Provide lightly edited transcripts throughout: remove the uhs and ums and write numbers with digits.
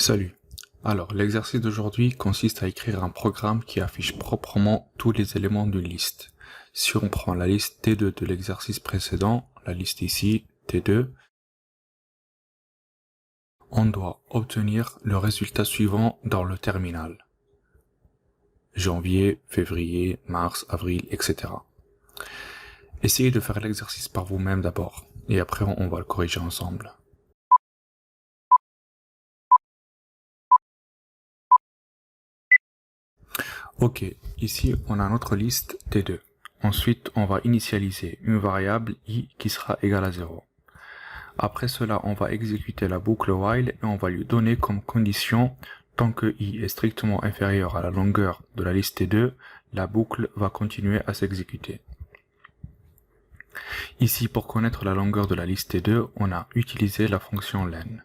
Salut. Alors, l'exercice d'aujourd'hui consiste à écrire un programme qui affiche proprement tous les éléments d'une liste. Si on prend la liste T2 de l'exercice précédent, la liste ici, T2, on doit obtenir le résultat suivant dans le terminal. Janvier, février, mars, avril, etc. Essayez de faire l'exercice par vous-même d'abord, et après on va le corriger ensemble. Ok, ici on a notre liste T2. Ensuite, on va initialiser une variable i qui sera égale à 0. Après cela, on va exécuter la boucle while et on va lui donner comme condition, tant que i est strictement inférieur à la longueur de la liste T2, la boucle va continuer à s'exécuter. Ici, pour connaître la longueur de la liste T2, on a utilisé la fonction len.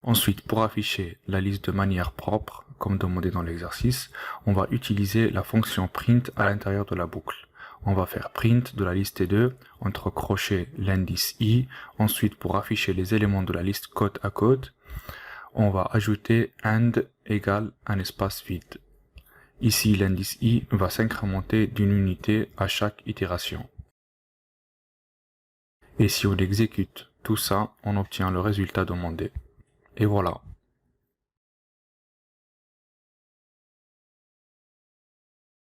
Ensuite, pour afficher la liste de manière propre, comme demandé dans l'exercice, on va utiliser la fonction print à l'intérieur de la boucle. On va faire print de la liste T2 entre crochets l'indice i. Ensuite, pour afficher les éléments de la liste côte à côte, on va ajouter and égale un espace vide. Ici, l'indice i va s'incrémenter d'une unité à chaque itération. Et si on exécute tout ça, on obtient le résultat demandé. Et voilà.